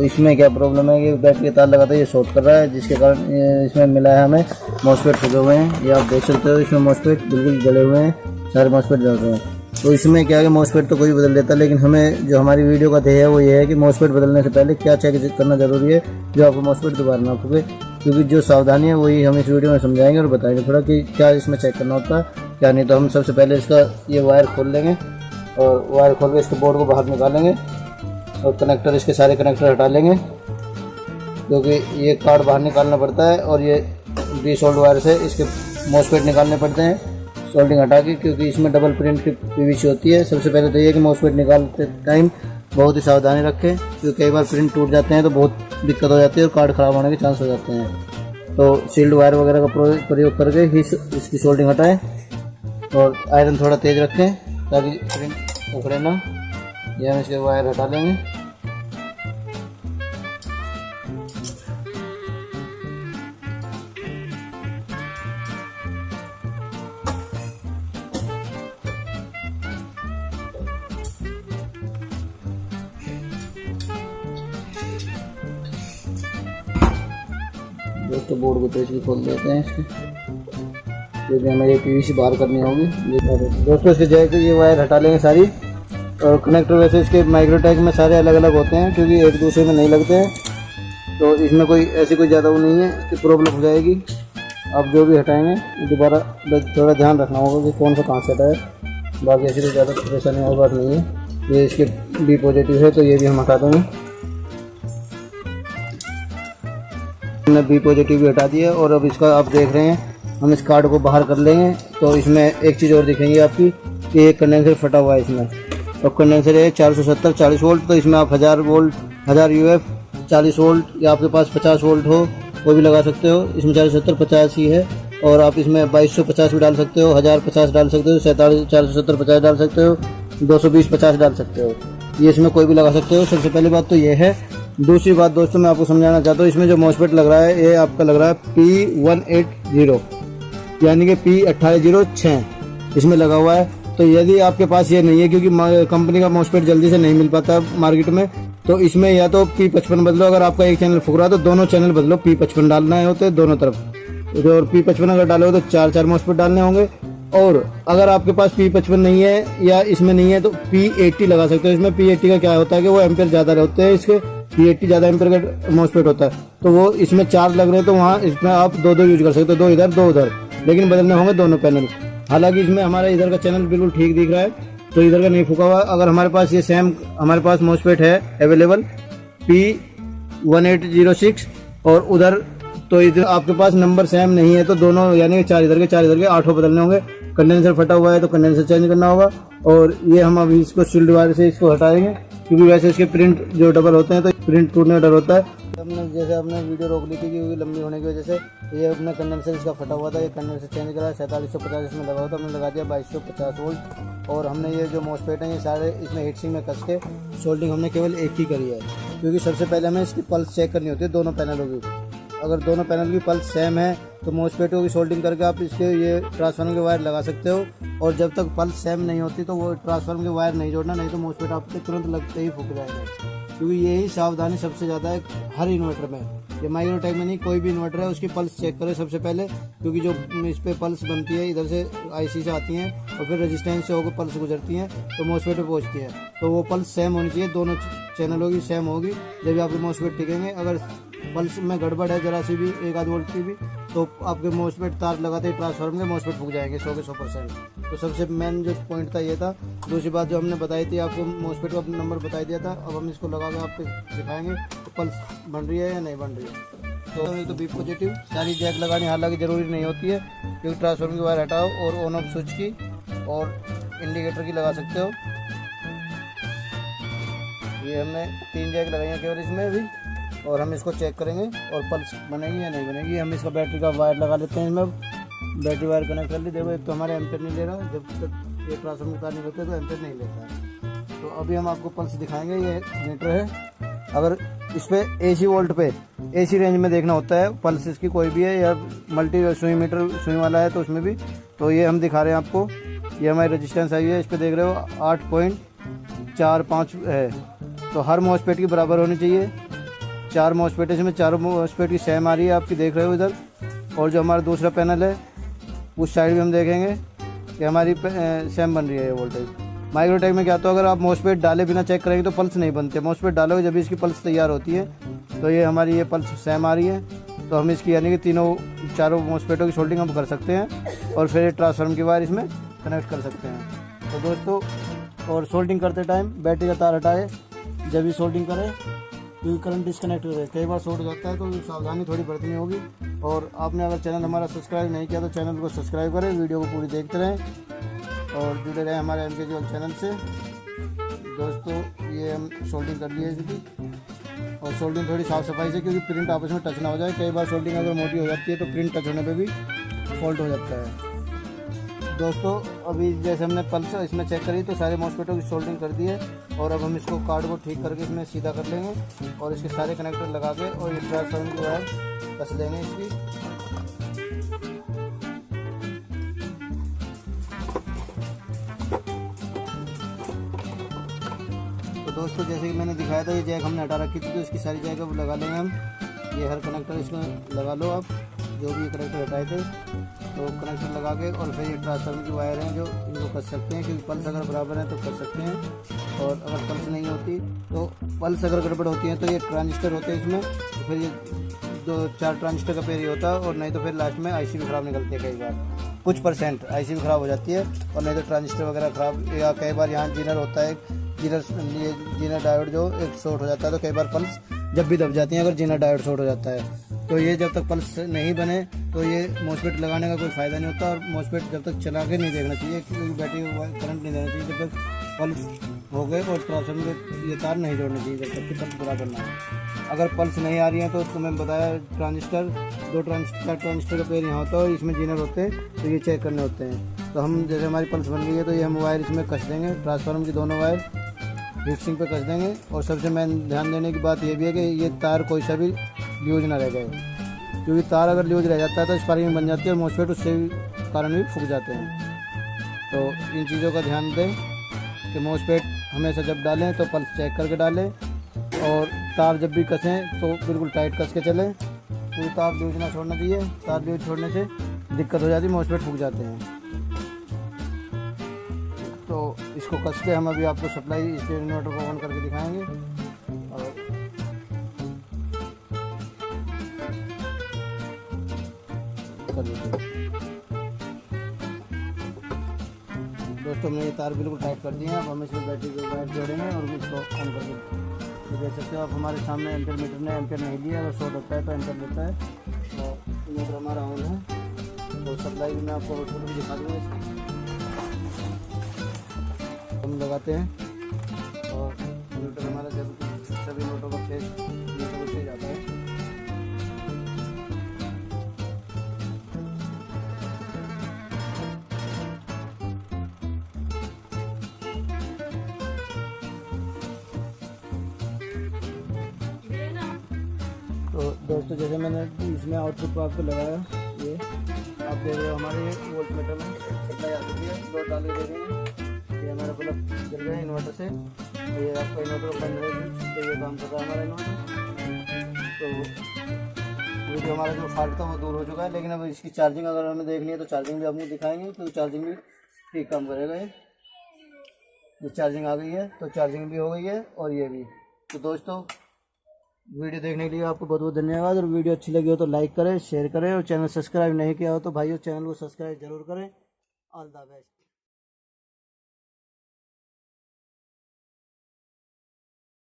तो इसमें क्या प्रॉब्लम है कि बैटरी का तार लगाता है ये शॉर्ट कर रहा है, जिसके कारण इसमें मिला है हमें मॉसफेट फूके हुए हैं। ये आप देख सकते हो, इसमें मॉसफेट बिल्कुल जले हुए हैं, सारे मॉसफेट जल रहे हैं। तो इसमें क्या है कि मॉसफेट तो कोई बदल देता है, लेकिन हमें जो हमारी वीडियो का ध्येय है वो ये है कि मॉसफेट बदलने से पहले क्या चेक करना जरूरी है, जो आपको मॉसफेट दोबारा ना फूके। क्योंकि जो सावधानी है वही हम इस वीडियो में समझाएंगे और बताएंगे थोड़ा कि क्या इसमें चेक करना होता है क्या नहीं। तो हम सबसे पहले इसका ये वायर खोल लेंगे और वायर खोल के इसके बोर्ड को बाहर निकालेंगे और कनेक्टर, इसके सारे कनेक्टर हटा लेंगे, क्योंकि ये कार्ड बाहर निकालना पड़ता है और ये डीसोल्ड वायर से इसके मॉसफेट निकालने पड़ते हैं सोल्डिंग हटा के, क्योंकि इसमें डबल प्रिंट की पीवीसी होती है। सबसे पहले तो ये कि मॉसफेट निकालते टाइम बहुत ही सावधानी रखें, क्योंकि कई बार प्रिंट टूट जाते हैं तो बहुत दिक्कत हो जाती है और कार्ड ख़राब होने के चांस हो जाते हैं। तो सील्ड वायर वगैरह का प्रयोग करके ही इसकी सोल्डिंग हटाएं और आयरन थोड़ा तेज़ रखें ताकि प्रिंट उखड़े ना। ये हम इसके वायर हटा लेंगे। दोस्तों बोर्ड को तेज खोल देते हैं इसके, क्योंकि हमें ये पीवीसी बाहर करनी होगी। दोस्तों इसके जैक ये वायर हटा लेंगे सारी, और कनेक्टर वैसे इसके माइक्रोटेक में सारे अलग अलग होते हैं क्योंकि एक दूसरे में नहीं लगते हैं, तो इसमें कोई ऐसी कोई ज़्यादा वो नहीं है कि प्रॉब्लम हो जाएगी। आप जो भी हटाएंगे दोबारा थोड़ा ध्यान रखना होगा कि कौन सा कहाँ से हटाए, बाकी ऐसी कोई ज़्यादा परेशानी वाली बात नहीं है। ये इसके बी पॉजिटिव है तो ये भी हम हटा देंगे। हमने बी पॉजिटिव भी हटा दिया और अब इसका आप देख रहे हैं हम इस कार्ड को बाहर कर लेंगे। तो इसमें एक चीज़ और दिखेंगी आपकी कि एक कंडेंसर फटा हुआ है इसमें, और कंडेंसर है 470 40 वोल्ट। तो इसमें आप 1000 वोल्ट 1000 यूएफ 40 वोल्ट या आपके पास 50 वोल्ट हो वो भी लगा सकते हो। इसमें 470 50 ही है, और आप इसमें 2250 भी डाल सकते हो, 1050 डाल सकते हो, 470 50 डाल सकते हो, 220 50 डाल सकते हो। ये इसमें कोई भी लगा सकते हो। सबसे पहली बात तो ये है। दूसरी बात दोस्तों मैं आपको समझाना चाहता हूँ, इसमें जो मॉसफेट लग रहा है ये आपका लग रहा है P180 यानी कि P1806 इसमें लगा हुआ है। तो यदि आपके पास ये नहीं है, क्योंकि कंपनी का मॉसफेट जल्दी से नहीं मिल पाता मार्केट में, तो इसमें या तो P55 बदलो। अगर आपका एक चैनल फूक रहा है तो दोनों चैनल बदलो, P55 डालना है होते दोनों तरफ, और P55 अगर डाले हो तो 4 मॉसफेट डालने होंगे। और अगर आपके पास P55 नहीं है या इसमें नहीं है तो P80 लगा सकते हो। इसमें P80 का क्या होता है कि वो एम्पेयर ज़्यादा होते हैं, इसके P80 ज़्यादा एम्पेयर का मॉसफेट होता है। तो वो इसमें 4 लग रहे हैं तो वहाँ इसमें आप दो यूज कर सकते हो, 2 इधर 2 उधर, लेकिन बदलने होंगे दोनों पैनल। हालांकि इसमें हमारा इधर का चैनल बिल्कुल ठीक दिख रहा है तो इधर का नहीं फूका हुआ। अगर हमारे पास ये सेम हमारे पास मॉसफेट है अवेलेबल P1806 और उधर, तो इधर आपके पास नंबर सेम नहीं है तो दोनों यानी 4 इधर के 4 इधर के 8 बदलने होंगे। कंडेंसर फटा हुआ है तो कंडेंसर चेंज करना होगा। और ये हम अभी इसको शील्ड वायर से इसको हटाएंगे, क्योंकि वैसे इसके प्रिंट जो डबल होते हैं तो प्रिंट टूटने का डर होता है। हमने जैसे हमने वीडियो रोक ली थी क्योंकि लंबी होने की वजह से, ये अपना कंडेंसर इसका फटा हुआ था, ये कंडेंसर चेंज करा 4750 इसमें लगा हुआ था, हमने लगा दिया 2250 वोल्ट। और हमने ये जो मॉसफेट है ये सारे इसमें हीटसिंक में कस के सोल्डिंग हमने केवल एक ही करी है, क्योंकि सबसे पहले हमें इसकी पल्स चेक करनी होती है दोनों पैनलों की। अगर दोनों पैनल की पल्स सेम है तो मॉसफेटों की सोल्डिंग करके आप इसके ये ट्रांसफार्मर के वायर लगा सकते हो। और जब तक पल्स सेम नहीं होती तो वो ट्रांसफार्मर के वायर नहीं जोड़ना, नहीं तो मॉसफेट आपके तुरंत लगते ही फूक जाएगा। क्योंकि यही सावधानी सबसे ज़्यादा है हर इन्वर्टर में, ये माइक्रोटेक में नहीं कोई भी इन्वर्टर है उसकी पल्स चेक करें सबसे पहले, क्योंकि जो इस पर पल्स बनती है इधर से आईसी से आती हैं और फिर रेजिस्टेंस से होकर पल्स गुजरती हैं तो मॉसफेट पे पहुँचती है। तो वो पल्स सेम होनी चाहिए, दोनों चैनलों की सेम होगी जब आपके मॉसफेट टिकेंगे। अगर पल्स में गड़बड़ है जरा सी भी 1 आध वोल्ट की भी तो आपके मॉसफेट तार लगाते ही ट्रांसफार्मर के मॉसफेट फूक जाएंगे 100 के 100%। तो सबसे मेन जो पॉइंट था ये था। दूसरी बात जो हमने बताई थी आपको, मॉसफेट का नंबर बता दिया था, अब हम इसको लगा के आपको दिखाएंगे तो पल्स बन रही है या नहीं बन रही है। तो बी पॉजिटिव सारी जैक लगानी हालांकि ज़रूरी नहीं होती है, क्योंकि ट्रांसफार्मर की वायर हटाओ और ऑन ऑफ स्विच की और इंडिकेटर की लगा सकते हो। ये हमने 3 जैक लगाई हैं केवल इसमें भी, और हम इसको चेक करेंगे और पल्स बनेगी या नहीं बनेगी। हम इसका बैटरी का वायर लगा लेते हैं, इसमें बैटरी वायर कनेक्ट कर ली। देखो एक तो हमारे एम्पेयर नहीं ले रहा, जब तक ये ट्रांसफार्मर तार नहीं होते तो एम्पेयर नहीं लेता है। तो अभी हम आपको पल्स दिखाएंगे। ये मीटर है, अगर इस पर AC वोल्ट पे AC रेंज में देखना होता है पल्स इसकी कोई भी है, या मल्टी सुई मीटर सुई वाला है तो उसमें भी। तो ये हम दिखा रहे हैं आपको, ये हमारी रजिस्टेंस आई है, इस पर देख रहे हो 8.45 है। तो हर मॉसफेट की बराबर होनी चाहिए 4 मॉसफेट, इसमें चारों मॉसफेट की सेम आ रही है आपकी, देख रहे हो इधर। और जो हमारा दूसरा पैनल है उस साइड भी हम देखेंगे कि हमारी सेम बन रही है ये वोल्टेज। माइक्रोटेक में क्या होता है, अगर आप मॉसफेट डाले बिना चेक करेंगे तो पल्स नहीं बनते, मॉसफेट डालोगे जब इसकी पल्स तैयार होती है। तो ये हमारी ये पल्स सेम आ रही है, तो हम इसकी यानी कि चारों मॉसफेटों की सोल्डिंग हम कर सकते हैं और फिर ट्रांसफार्मर की वायर इसमें कनेक्ट कर सकते हैं। तो दोस्तों, और सोल्डिंग करते टाइम बैटरी का तार हटाए जब भी सोल्डिंग करें, क्योंकि करंट डिस्कनेक्ट हो जाए, कई बार शॉर्ट हो जाता है, तो सावधानी थोड़ी बरतनी होगी। और आपने अगर चैनल हमारा सब्सक्राइब नहीं किया तो चैनल को सब्सक्राइब करें, वीडियो को पूरी देखते रहें और जुड़े रहें हमारे MK ज्वेल चैनल से। दोस्तों, ये हम सोल्डिंग कर लिए इसकी, और सोल्डिंग थोड़ी साफ़ सफाई से, क्योंकि प्रिंट आपस में टच ना हो जाए। कई बार सोल्डिंग अगर मोटी हो जाती है तो प्रिंट टच होने पे भी फॉल्ट हो जाता है। दोस्तों, अभी जैसे हमने पल्स इसमें चेक करी तो सारे मॉसफेटों की सोल्डिंग कर दी है, और अब हम इसको कार्ड को ठीक करके इसमें सीधा कर लेंगे और इसके सारे कनेक्टर लगा के और ये ट्रांसफार्मर की वायर कस लेंगे इसकी। तो दोस्तों, जैसे कि मैंने दिखाया था, ये जैक हमने हटा रखी थी, तो इसकी सारी जैक अब लगा लेंगे हम। ये हर कनेक्टर इसमें लगा लो आप, जो भी कनेक्टर हटाए थे तो कनेक्टर लगा के, और फिर ये ट्रांसफार्मर की वायर हैं जो इनको कस सकते हैं, क्योंकि पल्स अगर बराबर है तो कस सकते हैं। और अगर पल्स नहीं होती तो पल्स अगर गड़बड़ होती है तो ये ट्रांजिस्टर होते हैं इसमें, तो फिर ये 2-4 ट्रांजिस्टर का पेड़ ही होता है, और नहीं तो फिर लास्ट में IC भी ख़राब निकलती है। कई बार कुछ % IC भी ख़राब हो जाती है, और नहीं तो ट्रांजिस्टर वगैरह ख़राब, या कई बार यहाँ जीनर होता है, जीनर डायोड जो एक शॉर्ट हो जाता है, तो कई बार पल्स जब भी दब जाती हैं अगर जीनर डायोड शॉर्ट हो जाता है। तो ये जब तक पल्स नहीं बने तो ये मॉसफेट लगाने का कोई फ़ायदा नहीं होता, और मॉसफेट जब तक चला के नहीं देखना चाहिए, क्योंकि बैटरी करंट नहीं देना चाहिए जब तक पल्स हो गए, और ट्रांसफार्मर के ये तार नहीं जोड़ने चाहिए जब तक कि पल्स पूरा करना है। अगर पल्स नहीं आ रही है तो तुम्हें बताया ट्रांजिस्टर 2 ट्रांजिस्टर का पेड़ यहाँ होता है और इसमें जीनर होते हैं, तो ये चेक करने होते हैं। तो हम जैसे हमारी पल्स बन गई है तो ये हम वायर इसमें कस देंगे, ट्रांसफार्मर की दोनों वायर हीट सिंक पे कस देंगे। और सबसे मेन ध्यान देने की बात ये भी है कि ये तार कोई सा भी ल्यूज ना रह जाए, क्योंकि तार अगर ल्यूज रह जाता है तो स्पार्किंग बन जाती है और मॉसफेट उससे कारण भी फूक जाते हैं। तो इन चीज़ों का ध्यान दें कि मॉसफेट हमेशा जब डालें तो पल्स चेक करके डालें, और तार जब भी कसें तो बिल्कुल टाइट कस के चलें, क्योंकि तार ल्यूज ना छोड़ना चाहिए। तार ल्यूज छोड़ने से दिक्कत हो जाती है, मॉसफेट फूक जाते हैं। तो इसको कस के हम अभी आपको सप्लाई इसके इन्वर्टर को ऑन करके दिखाएंगे। और दोस्तों, हमने ये तार बिल्कुल टाइट कर दिए हैं। अब हम इसमें बैटरी को वायर जोड़ेंगे और इसको ऑन करके, तो देख सकते हो आप हमारे सामने एम्पियर मीटर ने एम्पियर नहीं लिया, अगर शॉर्ट होता है तो एम्पियर लेता है। तो इन्वर्टर हमारा ऑन है, तो सप्लाई भी मैं आपको आउटपुट भी दिखा दूँगा इसकी। हम लगाते हैं और इन्वर्टर हमारा जब सभी इन्वर्टर का फेस इन्वर्टर से जाता है। तो दोस्तों, जैसे मैंने इसमें आउटपुट पर आपको लगाया, ये आप देख रहे हो हमारे वोल्ट मीटर में सप्लाई आ चुकी है। लोड डाल के दे रहे हैं, ये हमारा बल्ब जल रहा है इन्वर्टर से। तो ये आपका इन्वर्टर बंद है, तो ये काम कर रहा है हमारा इन्वर्टर। तो ये जो हमारा जो फॉल्ट था वो दूर हो चुका है, लेकिन अब इसकी चार्जिंग अगर हमें देखनी है तो चार्जिंग भी आपको दिखाएंगे, तो चार्जिंग भी ठीक काम करेगा। ये चार्जिंग आ गई है, तो चार्जिंग भी हो गई है, और ये भी। तो दोस्तों, वीडियो देखने के लिए आपको बहुत बहुत धन्यवाद, और वीडियो अच्छी लगी हो तो लाइक करें, शेयर करें, और चैनल सब्सक्राइब नहीं किया हो तो भाइयों चैनल को सब्सक्राइब जरूर करें। All the best.